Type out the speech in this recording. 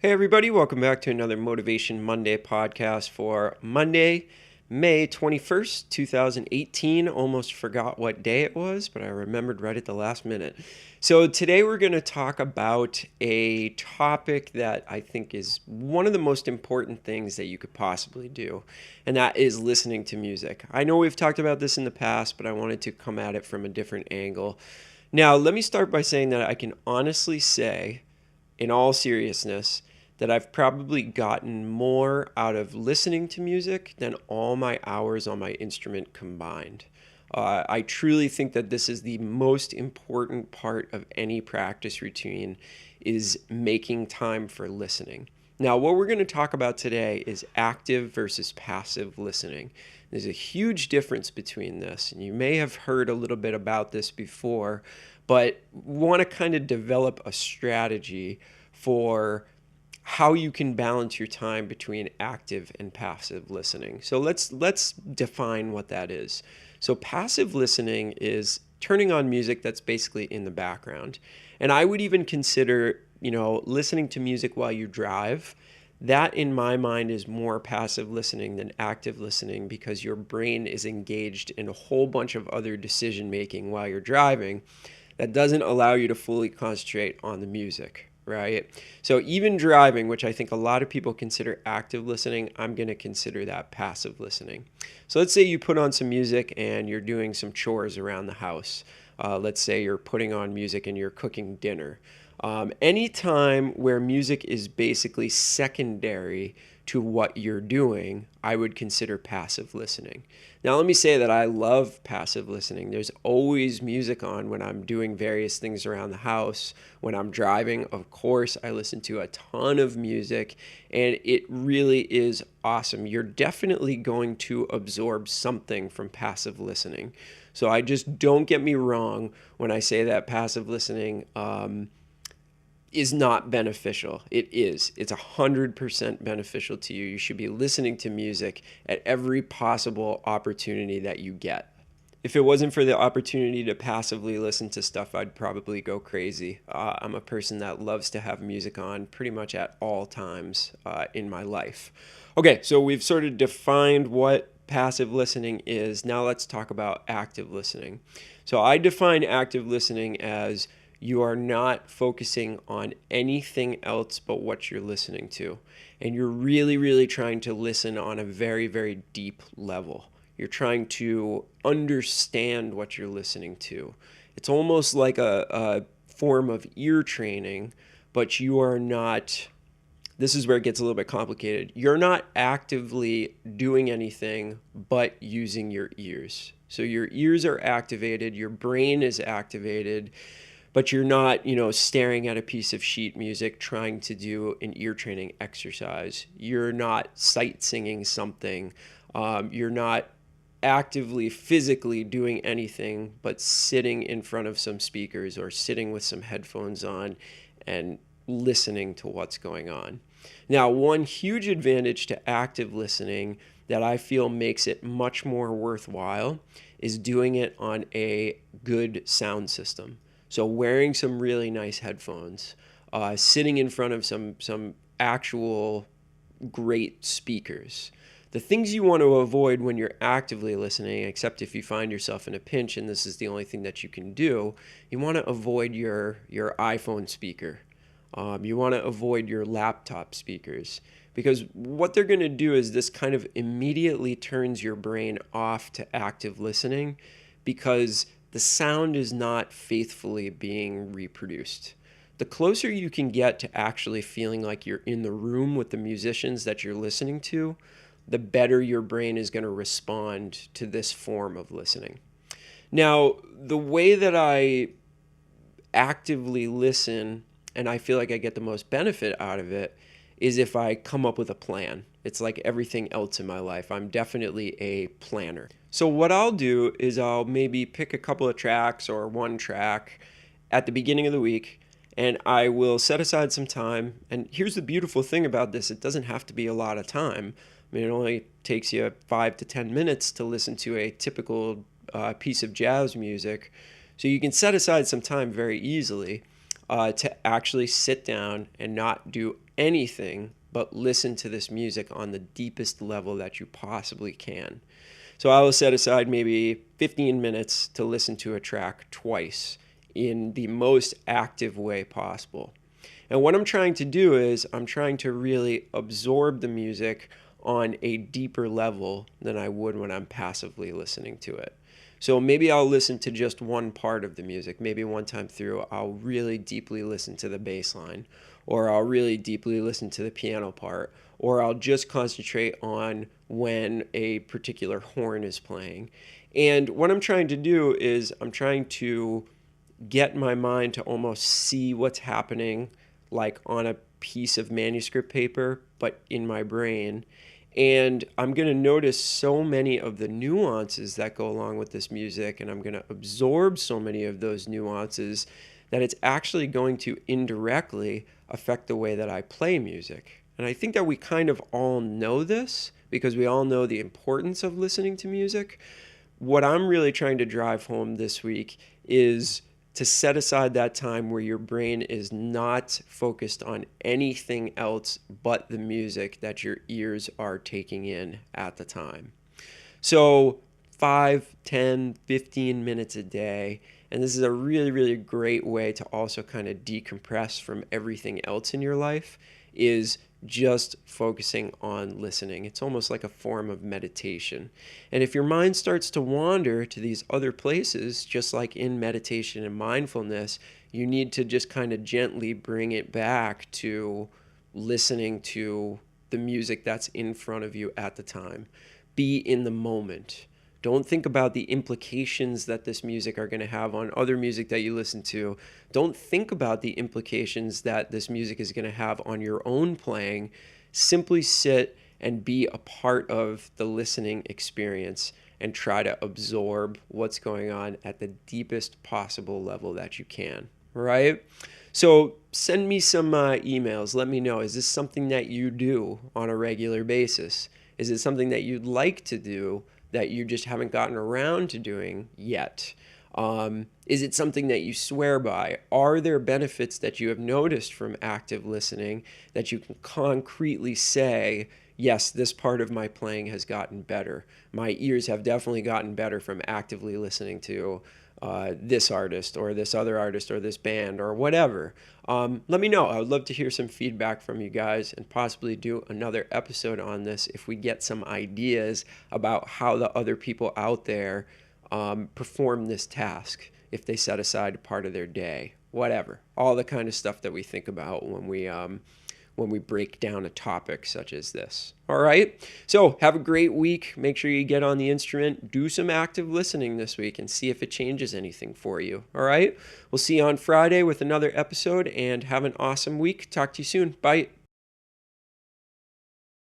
Hey, everybody, welcome back to another Motivation Monday podcast for Monday, May 21st, 2018. Almost forgot what day it was, but I remembered right at the last minute. So, today we're going to talk about a topic that I think is one of the most important things that you could possibly do, and that is listening to music. I know we've talked about this in the past, but I wanted to come at it from a different angle. Now, let me start by saying that I can honestly say, in all seriousness, that I've probably gotten more out of listening to music than all my hours on my instrument combined. I truly think that this is the most important part of any practice routine is making time for listening. Now, what we're going to talk about today is active versus passive listening. There's a huge difference between this, and you may have heard a little bit about this before, but want to kind of develop a strategy for how you can balance your time between active and passive listening. So let's define what that is. So passive listening is turning on music that's basically in the background. And I would even consider, listening to music while you drive. That in my mind is more passive listening than active listening because your brain is engaged in a whole bunch of other decision making while you're driving that doesn't allow you to fully concentrate on the music. Right? So even driving, which I think a lot of people consider active listening, I'm going to consider that passive listening. So let's say you put on some music and you're doing some chores around the house. Let's say you're putting on music and you're cooking dinner. Anytime where music is basically secondary to what you're doing, I would consider passive listening. Now, let me say that I love passive listening. There's always music on when I'm doing various things around the house. When I'm driving, of course, I listen to a ton of music, and it really is awesome. You're definitely going to absorb something from passive listening. So I just don't get me wrong when I say that passive listening is not beneficial. It is. It's 100% beneficial to you. You should be listening to music at every possible opportunity that you get. If it wasn't for the opportunity to passively listen to stuff, I'd probably go crazy. I'm a person that loves to have music on pretty much at all times in my life. Okay, so we've sort of defined what passive listening is. Now let's talk about active listening. So I define active listening as you are not focusing on anything else but what you're listening to. And you're really, really trying to listen on a very, very deep level. You're trying to understand what you're listening to. It's almost like a form of ear training, but you are not, this is where it gets a little bit complicated. You're not actively doing anything but using your ears. So your ears are activated, your brain is activated, but you're not, staring at a piece of sheet music trying to do an ear training exercise. You're not sight singing something. You're not actively, physically doing anything but sitting in front of some speakers or sitting with some headphones on and listening to what's going on. Now, one huge advantage to active listening that I feel makes it much more worthwhile is doing it on a good sound system. So wearing some really nice headphones, sitting in front of some actual great speakers. The things you want to avoid when you're actively listening, except if you find yourself in a pinch and this is the only thing that you can do, you want to avoid your iPhone speaker. You want to avoid your laptop speakers because what they're going to do is this kind of immediately turns your brain off to active listening because the sound is not faithfully being reproduced. The closer you can get to actually feeling like you're in the room with the musicians that you're listening to, the better your brain is going to respond to this form of listening. Now, the way that I actively listen and I feel like I get the most benefit out of it is if I come up with a plan. It's like everything else in my life. I'm definitely a planner. So what I'll do is I'll maybe pick a couple of tracks or one track at the beginning of the week, and I will set aside some time. And here's the beautiful thing about this. It doesn't have to be a lot of time. I mean, it only takes you 5 to 10 minutes to listen to a typical piece of jazz music. So you can set aside some time very easily to actually sit down and not do anything but listen to this music on the deepest level that you possibly can. So I will set aside maybe 15 minutes to listen to a track twice in the most active way possible. And what I'm trying to do is I'm trying to really absorb the music on a deeper level than I would when I'm passively listening to it. So maybe I'll listen to just one part of the music. Maybe one time through, I'll really deeply listen to the bass line, or I'll really deeply listen to the piano part, or I'll just concentrate on when a particular horn is playing. And what I'm trying to do is I'm trying to get my mind to almost see what's happening like on a piece of manuscript paper, but in my brain. And I'm going to notice so many of the nuances that go along with this music, and I'm going to absorb so many of those nuances that it's actually going to indirectly affect the way that I play music. And I think that we kind of all know this because we all know the importance of listening to music. What I'm really trying to drive home this week is to set aside that time where your brain is not focused on anything else but the music that your ears are taking in at the time. So 5, 10, 15 minutes a day. And this is a really, really great way to also kind of decompress from everything else in your life, is just focusing on listening. It's almost like a form of meditation. And if your mind starts to wander to these other places, just like in meditation and mindfulness, you need to just kind of gently bring it back to listening to the music that's in front of you at the time. Be in the moment. Don't think about the implications that this music are going to have on other music that you listen to. Don't think about the implications that this music is going to have on your own playing. Simply sit and be a part of the listening experience and try to absorb what's going on at the deepest possible level that you can, right? So send me some emails. Let me know, is this something that you do on a regular basis? Is it something that you'd like to do that you just haven't gotten around to doing yet? Is it something that you swear by? Are there benefits that you have noticed from active listening that you can concretely say, yes, this part of my playing has gotten better. My ears have definitely gotten better from actively listening to this artist or this other artist or this band or whatever. Let me know. I would love to hear some feedback from you guys and possibly do another episode on this if we get some ideas about how the other people out there perform this task, if they set aside part of their day, whatever. All the kind of stuff that we think about when we break down a topic such as this. All right. So have a great week. Make sure you get on the instrument, do some active listening this week, and see if it changes anything for you. All right. We'll see you on Friday with another episode, and have an awesome week. Talk to you soon. Bye.